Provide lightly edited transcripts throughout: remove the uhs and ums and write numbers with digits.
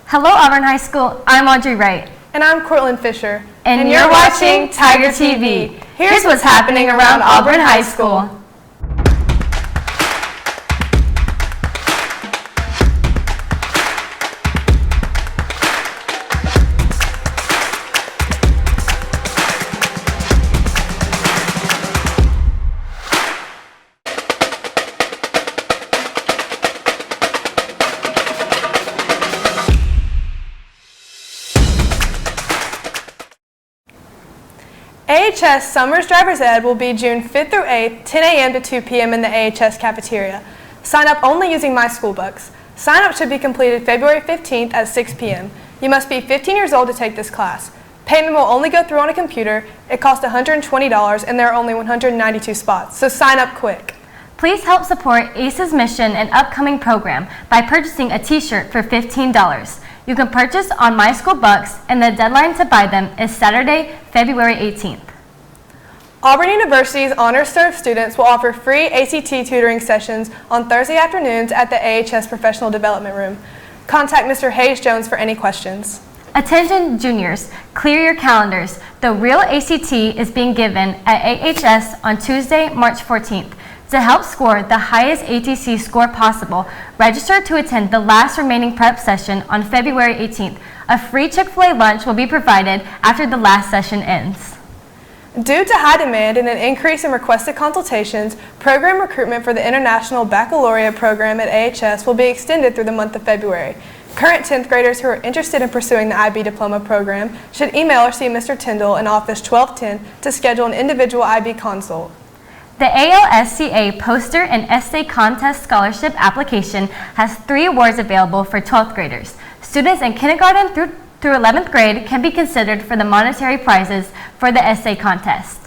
Hello, Auburn High School. I'm Audrey Wright. And I'm Cortland Fisher. And you're watching Tiger TV. Here's what's happening around Auburn High School. AHS Summers Driver's Ed will be June 5th through 8th, 10 a.m. to 2 p.m. in the AHS cafeteria. Sign up only using My School Bucks. Sign up should be completed February 15th at 6 p.m. You must be 15 years old to take this class. Payment will only go through on a computer. It costs $120 and there are only 192 spots, so sign up quick. Please help support ACE's mission and upcoming program by purchasing a t-shirt for $15. You can purchase on My School Bucks, and the deadline to buy them is Saturday, February 18th. Auburn University's Honors Serve students will offer free ACT tutoring sessions on Thursday afternoons at the AHS Professional Development Room. Contact Mr. Hayes Jones for any questions. Attention juniors, clear your calendars. The real ACT is being given at AHS on Tuesday, March 14th. To help score the highest ATC score possible, register to attend the last remaining prep session on February 18th. A free Chick-fil-A lunch will be provided after the last session ends. Due to high demand and an increase in requested consultations, program recruitment for the International Baccalaureate program at AHS will be extended through the month of February. Current 10th graders who are interested in pursuing the IB diploma program should email or see Mr. Tyndall in office 1210 to schedule an individual IB consult. The ALSCA Poster and Essay Contest Scholarship application has 3 awards available for 12th graders. Students in kindergarten through 11th grade can be considered for the monetary prizes for the essay contest.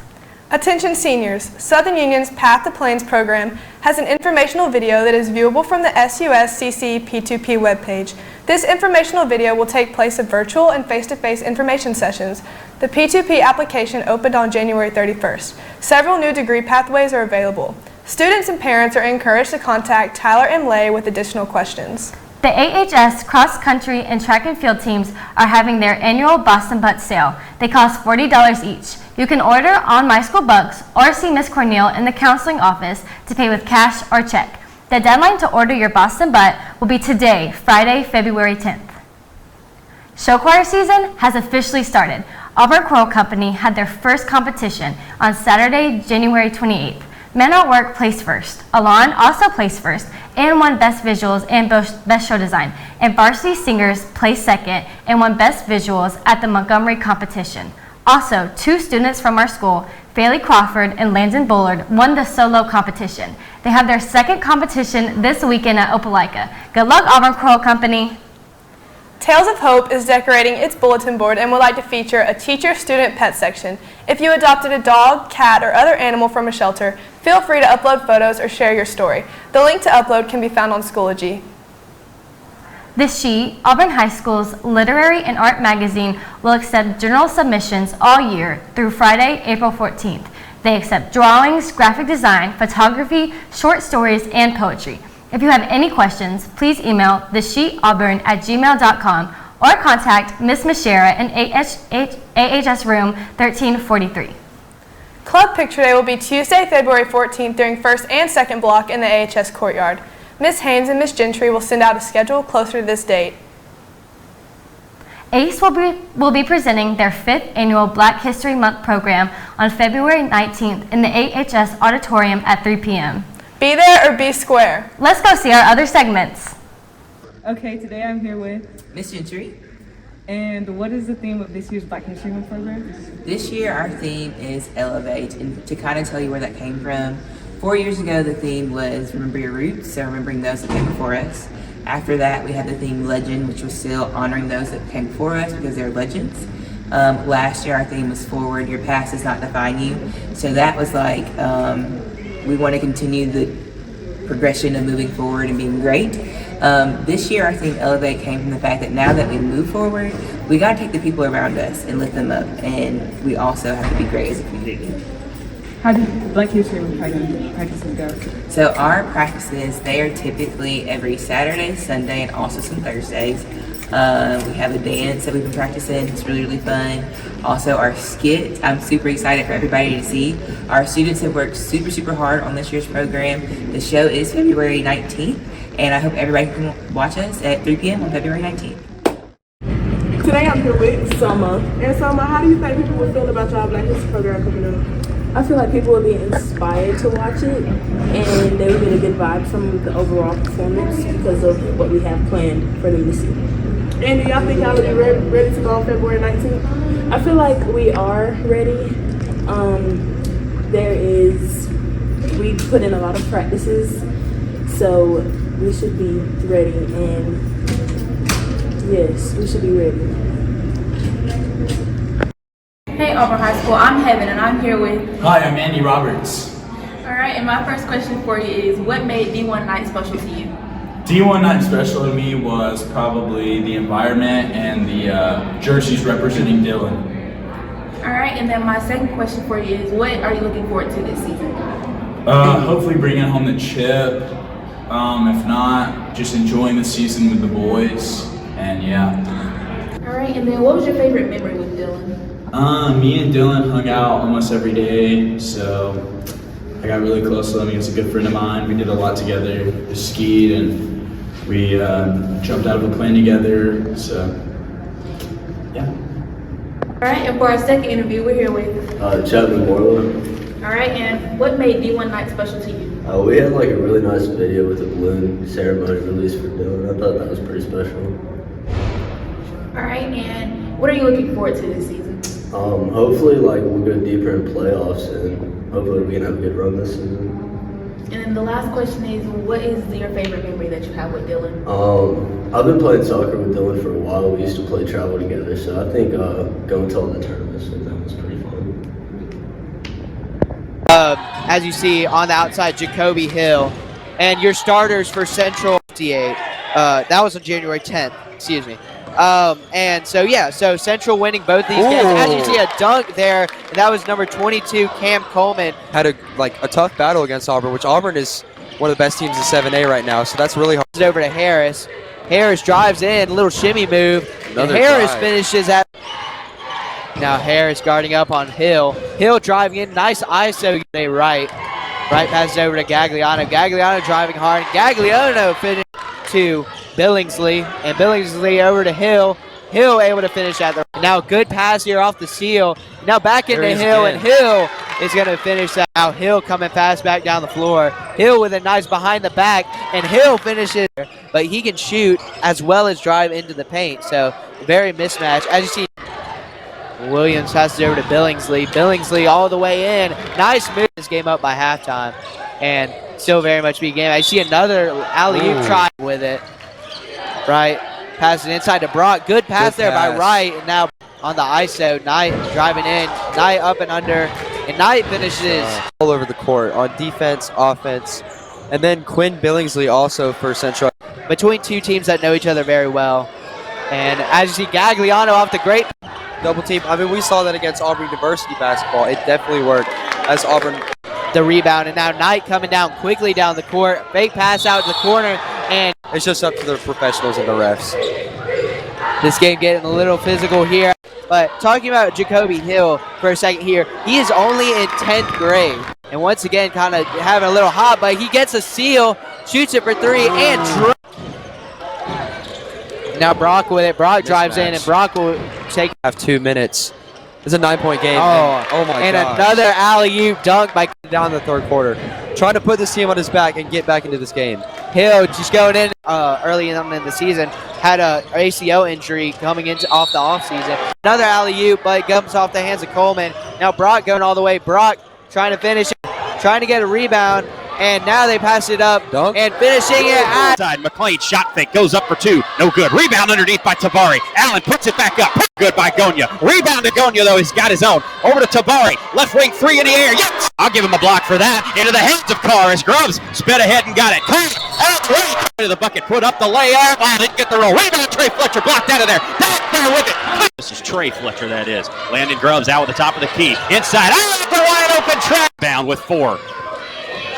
Attention seniors, Southern Union's Path to Plains program has an informational video that is viewable from the SUSCC P2P webpage. This informational video will take place of virtual and face-to-face information sessions. The P2P application opened on January 31st. Several new degree pathways are available. Students and parents are encouraged to contact Tyler M. Lay with additional questions. The AHS cross country and track and field teams are having their annual Boston Butt sale. They cost $40 each. You can order on My School Bucks or see Miss Cornell in the counseling office to pay with cash or check. The deadline to order your Boston Butt will be today, Friday, February 10th. Show choir season has officially started. Auburn Choral Company had their first competition on Saturday, January 28th. Men at Work placed first. Alon also placed first and won Best Visuals and Best Show Design. And Varsity Singers placed second and won Best Visuals at the Montgomery competition. Also, 2 students from our school, Bailey Crawford and Landon Bullard, won the solo competition. They have their second competition this weekend at Opelika. Good luck, Auburn Choral Company. Tales of Hope is decorating its bulletin board and would like to feature a teacher-student pet section. If you adopted a dog, cat, or other animal from a shelter, feel free to upload photos or share your story. The link to upload can be found on Schoology. This sheet, Auburn High School's Literary and Art magazine, will accept journal submissions all year through Friday, April 14th. They accept drawings, graphic design, photography, short stories, and poetry. If you have any questions, please email thesheetauburn@gmail.com or contact Ms. Mashera in AHS room 1343. Club Picture Day will be Tuesday, February 14th during first and second block in the AHS courtyard. Ms. Haynes and Ms. Gentry will send out a schedule closer to this date. ACE will be presenting their 5th annual Black History Month program on February 19th in the AHS auditorium at 3 p.m. Be there or be square. Let's go see our other segments. Okay, today I'm here with Miss Gentry. And what is the theme of this year's Black History Month program? This year our theme is Elevate, and to kind of tell you where that came from, 4 years ago the theme was Remember Your Roots, so remembering those that came before us. After that we had the theme Legend, which was still honoring those that came before us because they're legends. Last year our theme was Forward, Your Past Does Not Define You, so that was like we want to continue the progression of moving forward and being great. This year, our theme Elevate came from the fact that now that we move forward, we got to take the people around us and lift them up, and we also have to be great as a community. How do Black History Month practices go? So our practices, they are typically every Saturday, Sunday, and also some Thursdays. We have a dance that we've been practicing. It's really, really fun. Also, our skit, I'm super excited for everybody to see. Our students have worked super, super hard on this year's program. The show is February 19th, and I hope everybody can watch us at 3 p.m. on February 19th. Today I'm here with Summer. And Summer, how do you think people will feel about y'all Black History program coming up? I feel like people will be inspired to watch it, and they will get a good vibe from the overall performance because of what we have planned for them to see. And do y'all think y'all will be ready to go on February 19th? I feel like we are ready. We put in a lot of practices, so we should be ready, and yes, we should be ready. Hey Auburn High School, I'm Heaven and I'm here with... Hi, I'm Andy Roberts. Alright, and my first question for you is, what made D1 night special to you? D1 night special to me was probably the environment and the jerseys representing Dillon. Alright, and then my second question for you is, what are you looking forward to this season? Hopefully bringing home the chip. If not, just enjoying the season with the boys, and yeah. Alright, and then what was your favorite memory with Dillon? Me and Dylan hung out almost every day, so I got really close to him. He was a good friend of mine. We did a lot together. We skied and we jumped out of a plane together, so yeah. Alright, and for our second interview, we're here with... Chapman Morla. Alright, and what made D1 night special to you? We had like a really nice video with a balloon ceremony release for Dylan. I thought that was pretty special. Alright, and what are you looking forward to this season? Hopefully like we'll go deeper in playoffs and hopefully we can have a good run this season. And then the last question is, what is your favorite memory that you have with Dillon? I've been playing soccer with Dylan for a while. We used to play travel together, so I think going to all the tournaments with them was pretty fun. As you see on the outside, Jacoby Hill, and your starters for Central 58. That was on January 10th. Excuse me. And so yeah, so Central winning both these games. As you see, a dunk there, and that was number 22, Cam Coleman. Had a tough battle against Auburn, which Auburn is one of the best teams in 7A right now, so that's really hard. Over to Harris. Harris drives in, a little shimmy move. And Harris finishes at. Now Harris guarding up on Hill. Hill driving in, nice ISO right. Right passes over to Gagliano. Gagliano driving hard. Gagliano finished to Billingsley, and Billingsley over to Hill. Hill able to finish at the. Now good pass here off the seal. Now back into Hill, and Hill is going to finish that. Now Hill coming fast back down the floor. Hill with a nice behind the back, and Hill finishes, but he can shoot as well as drive into the paint. So very mismatch. As you see, Williams passes over to Billingsley. Billingsley all the way in. Nice move. This game up by halftime, and still very much be game. I see another alley-oop try with it. Right, pass it inside to Brock. Good pass there by Wright, and now on the ISO, Knight driving in. Knight up and under, and Knight finishes. All over the court on defense, offense, and then Quinn Billingsley also for Central. Between two teams that know each other very well. And as you see, Gagliano off the great double team. I mean, we saw that against Auburn University basketball. It definitely worked as Auburn. The rebound, and now Knight coming down quickly down the court. Fake pass out to the corner, and it's just up to the professionals and the refs. This game getting a little physical here. But talking about Jacoby Hill for a second here, he is only in 10th grade. And once again, kind of having a little hot, but he gets a steal, shoots it for three, and now Brock with it. Brock drives in, and Brock will take. Have 2 minutes. It's a 9-point game. Oh my God. And another alley-oop dunk by down the third quarter. Trying to put this team on his back and get back into this game. Hill just going in early in the season. Had a ACL injury coming into off the offseason. Another alley-oop, but it comes off the hands of Coleman. Now Brock going all the way. Brock trying to finish it, trying to get a rebound. And now they pass it up and finishing it at McLean shot fake goes up for two. No good. Rebound underneath by Tabari. Allen puts it back up. Good by Gonya. Rebound to Gonya, though. He's got his own. Over to Tabari. Left wing three in the air. Yes! I'll give him a block for that. Into the hands of Carr as Grubbs sped ahead and got it. Carr out right to the bucket. Put up the layup. Oh, didn't get the roll. Rebound. Trey Fletcher blocked out of there. Back there with it. This is Trey Fletcher, that is. Landon Grubbs out with the top of the key. Inside. Out the wide open track. Bound with 4.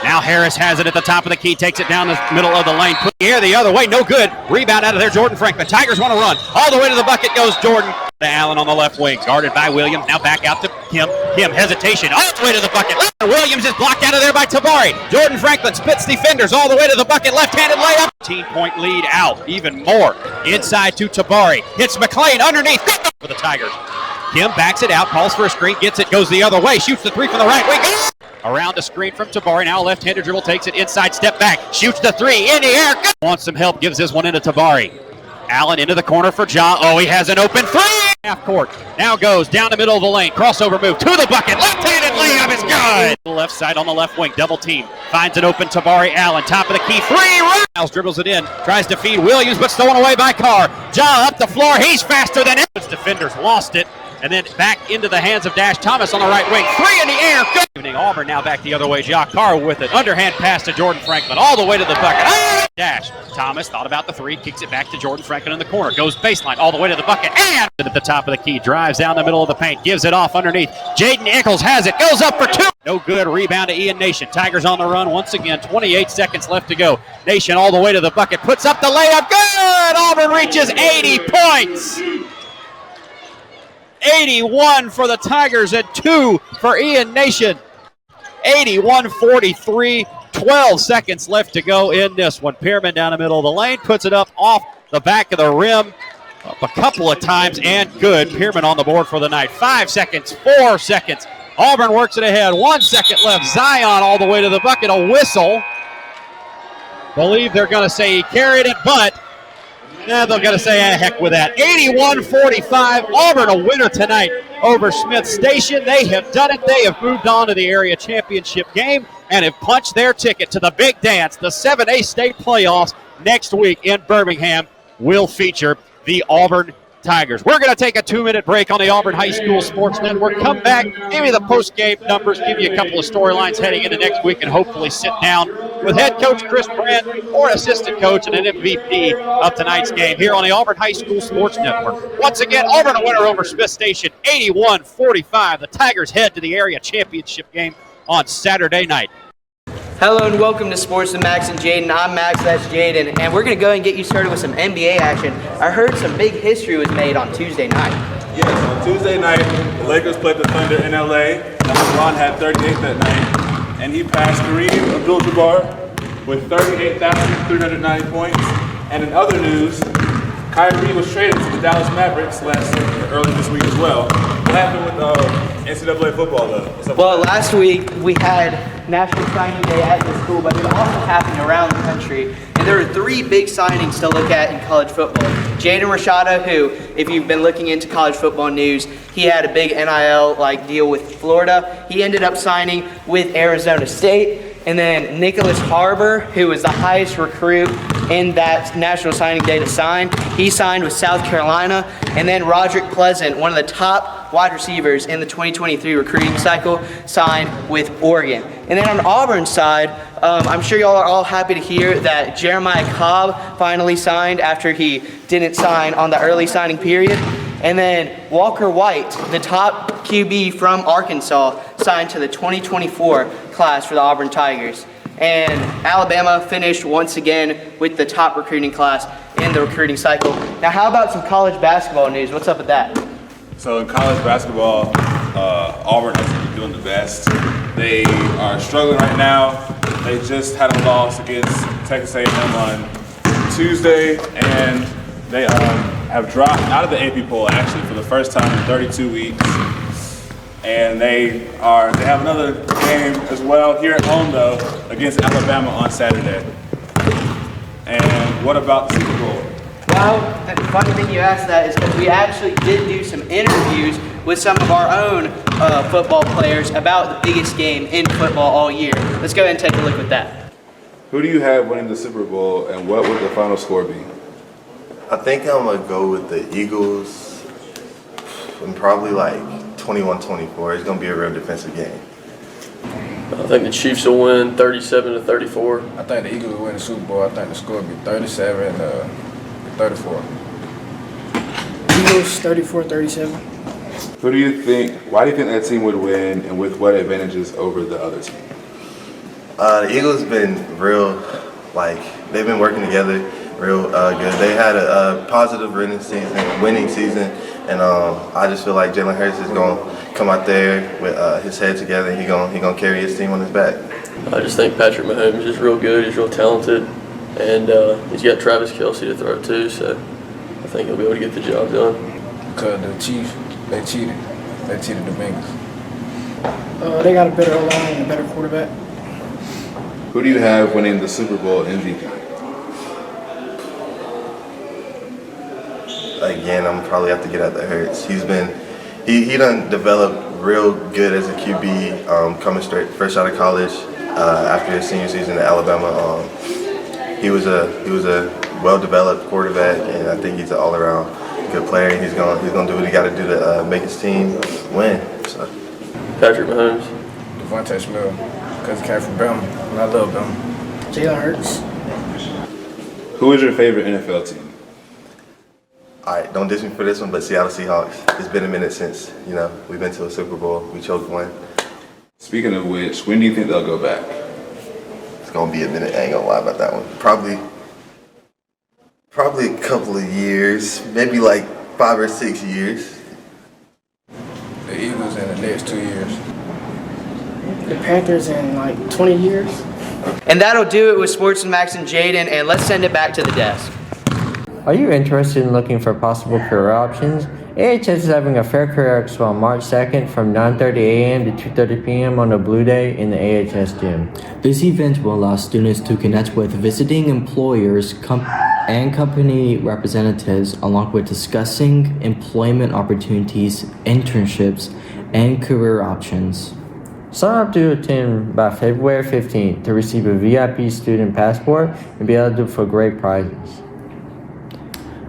Now Harris has it at the top of the key, takes it down the middle of the lane, put the air the other way, no good. Rebound out of there, Jordan Franklin. Tigers want to run. All the way to the bucket goes Jordan. To Allen on the left wing, guarded by Williams. Now back out to Kim. Kim, hesitation, all the way to the bucket. Williams is blocked out of there by Tabari. Jordan Franklin spits defenders all the way to the bucket. Left-handed layup. 15-point lead out, even more. Inside to Tabari. Hits McLean underneath for the Tigers. Kim backs it out, calls for a screen, gets it, goes the other way, shoots the three from the right wing. Around the screen from Tabari. Now left-handed dribble, takes it inside, step back, shoots the three in the air. Wants some help, gives this one into Tabari. Allen into the corner for Ja. Oh, he has an open three. Half court. Now goes down the middle of the lane. Crossover move to the bucket. Left-handed layup is good. Left side on the left wing. Double team. Finds an open Tabari Allen. Top of the key. Three. Miles dribbles it in. Tries to feed Williams, but stolen away by Carr. Ja up the floor. He's faster than it. Defenders lost it. And then back into the hands of Dash Thomas on the right wing. Three in the air. Good evening. Auburn now back the other way. Ja Carr with it. Underhand pass to Jordan Franklin. All the way to the bucket. Dash. Thomas thought about the three. Kicks it back to Jordan Franklin in the corner. Goes baseline all the way to the bucket. And at the top of the key. Drives down the middle of the paint. Gives it off underneath. Jaden Eccles has it. Goes up for two. No good. Rebound to Ian Nation. Tigers on the run once again. 28 seconds left to go. Nation all the way to the bucket. Puts up the layup. Good. Auburn reaches 80 points. 81 for the Tigers and 2 for Ian Nation. 81-43, 12 seconds left to go in this one. Pierman down the middle of the lane, puts it up off the back of the rim up a couple of times, and good. Pierman on the board for the night. 5 seconds, 4 seconds. Auburn works it ahead. 1 second left. Zion all the way to the bucket. A whistle. Believe they're going to say he carried it, but they're going to say, heck with that. 81-45, Auburn a winner tonight over Smith Station. They have done it. They have moved on to the area championship game and have punched their ticket to the big dance. The 7A state playoffs next week in Birmingham will feature the Auburn Tigers. We're going to take a 2-minute break on the Auburn High School Sports Network. Come back, give you the post-game numbers, give you a couple of storylines heading into next week, and hopefully sit down with head coach Chris Brandt or assistant coach and an MVP of tonight's game here on the Auburn High School Sports Network. Once again, Auburn a winner over Smith Station, 81-45. The Tigers head to the area championship game on Saturday night. Hello and welcome to Sports with Max and Jaden. I'm Max, that's Jaden, and we're going to go and get you started with some NBA action. I heard some big history was made on Tuesday night. Yes, on Tuesday night, the Lakers played the Thunder in LA. LeBron had 38 that night, and he passed Kareem Abdul-Jabbar with 38,390 points. And in other news, Kyrie was traded to the Dallas Mavericks early this week as well. What happened with NCAA football, though? Well, last week we had National Signing Day at the school, but it also happened around the country. And there are 3 big signings to look at in college football. Jaden Rashada, who, if you've been looking into college football news, he had a big NIL deal with Florida. He ended up signing with Arizona State. And then Nicholas Harbor, who was the highest recruit in that National Signing Day to sign, he signed with South Carolina. And then Roderick Pleasant, one of the top wide receivers in the 2023 recruiting cycle, signed with Oregon. And then on Auburn's side, I'm sure y'all are all happy to hear that Jeremiah Cobb finally signed after he didn't sign on the early signing period. And then Walker White, the top QB from Arkansas, signed to the 2024 class for the Auburn Tigers. And Alabama finished once again with the top recruiting class in the recruiting cycle. Now, how about some college basketball news? What's up with that? So in college basketball, Auburn has been doing the best. They are struggling right now. They just had a loss against Texas A&M on Tuesday, and they have dropped out of the AP poll actually for the first time in 32 weeks. And they have another game as well here at home though against Alabama on Saturday. And what about the Super Bowl? Well, the funny thing you asked that is because we actually did do some interviews with some of our own football players about the biggest game in football all year. Let's go ahead and take a look at that. Who do you have winning the Super Bowl, and what would the final score be? I think I'm going to go with the Eagles and probably 21-24. It's going to be a real defensive game. I think the Chiefs will win 37-34. I think the Eagles will win the Super Bowl. I think the score will be 37-34. Eagles 34-37. Why do you think that team would win, and with what advantages over the other team? The Eagles been real, they've been working together real good. They had a positive winning season, and I just feel like Jalen Hurts is going to come out there with his head together. He gonna carry his team on his back. I just think Patrick Mahomes is real good. He's real talented, and he's got Travis Kelce to throw too. So I think he'll be able to get the job done. Because the Chiefs, they cheated. They cheated the Bengals. They got a better O-line and a better quarterback. Who do you have winning the Super Bowl MVP? Again, I'm probably have to get out the Hurts. He done developed real good as a QB coming fresh out of college after his senior season at Alabama. He was a well-developed quarterback, and I think he's an all-around good player. He's gonna do what he got to do to make his team win. So. Patrick Mahomes. Devontae Smith, because he came from Bama, and I love Bama. Jalen Hurts. Who is your favorite NFL team? All right, don't diss me for this one, but Seattle Seahawks. It's been a minute since, we've been to a Super Bowl. We choked one. Speaking of which, when do you think they'll go back? It's going to be a minute. I ain't going to lie about that one. Probably a couple of years, maybe like 5 or 6 years. The Eagles in the next 2 years. The Panthers in like 20 years. And that'll do it with Sports with Max and Jaden, and let's send it back to the desk. Are you interested in looking for possible career options? AHS is having a Fair Career Expo on March 2nd from 9:30 a.m. to 2:30 p.m. on a blue day in the AHS gym. This event will allow students to connect with visiting employers and company representatives, along with discussing employment opportunities, internships, and career options. Sign up to attend by February 15th to receive a VIP student passport and be eligible for great prizes.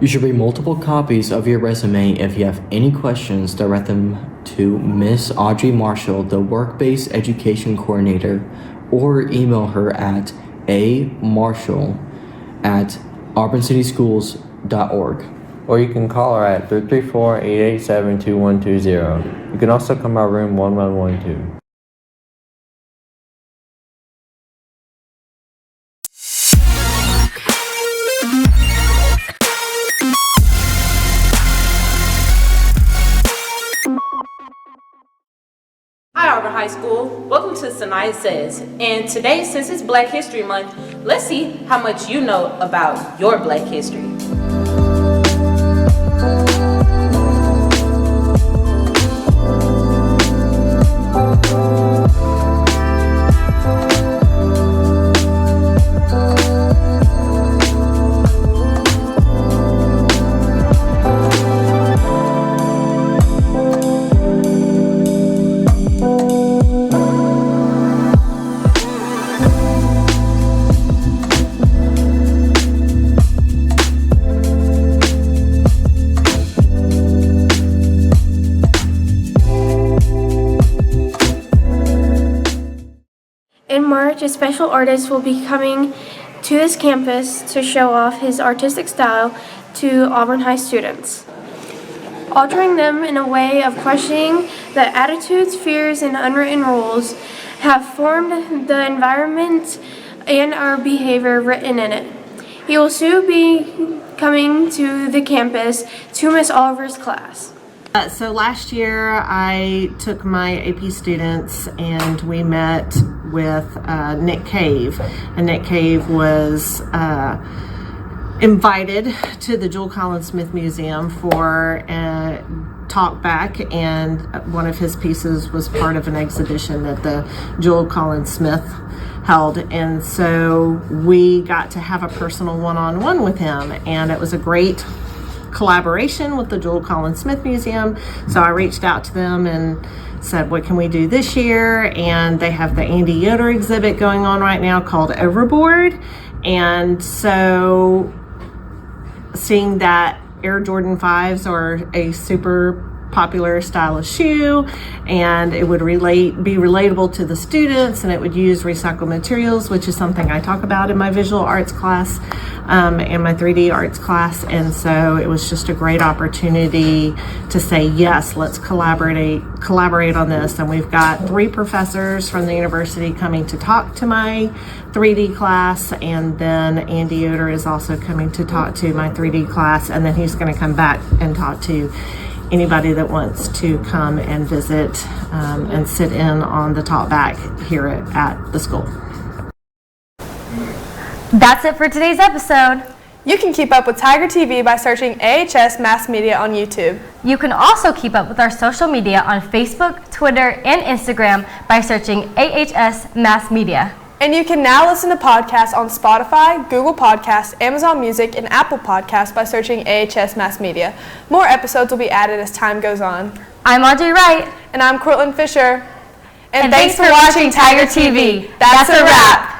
You should bring multiple copies of your resume. If you have any questions, direct them to Miss Audrey Marshall, the Work-Based Education Coordinator, or email her at amarshall@auburncityschools.org. Or you can call her at 334-887-2120. You can also come by room 1112. Hi, Auburn High School. Welcome to Sanaya Says. And today, since it's Black History Month, let's see how much you know about your Black history. In March, a special artist will be coming to this campus to show off his artistic style to Auburn High students, altering them in a way of questioning the attitudes, fears, and unwritten rules have formed the environment and our behavior written in it. He will soon be coming to the campus to Miss Oliver's class. So last year I took my AP students and we met with Nick Cave, and Nick Cave was invited to the Jewel Collins Smith Museum for a talk back, and one of his pieces was part of an exhibition that the Jewel Collins Smith held, and so we got to have a personal one-on-one with him, and it was a great collaboration with the Jewel Collins Smith Museum. So I reached out to them and said, what can we do this year? And they have the Andy Yoder exhibit going on right now called Overboard. And so seeing that Air Jordan 5s are a super popular stylish shoe, and it would be relatable to the students, and it would use recycled materials, which is something I talk about in my visual arts class and my 3D arts class. And so it was just a great opportunity to say, yes, let's collaborate on this. And we've got 3 professors from the university coming to talk to my 3D class, and then Andy Yoder is also coming to talk to my 3D class, and then he's going to come back and talk to anybody that wants to come and visit and sit in on the talk back here at the school. That's it for today's episode. You can keep up with Tiger TV by searching AHS Mass Media on YouTube. You can also keep up with our social media on Facebook, Twitter, and Instagram by searching AHS Mass Media. And you can now listen to podcasts on Spotify, Google Podcasts, Amazon Music, and Apple Podcasts by searching AHS Mass Media. More episodes will be added as time goes on. I'm Audrey Wright. And I'm Cortland Fisher. And thanks for watching Tiger TV. That's a wrap.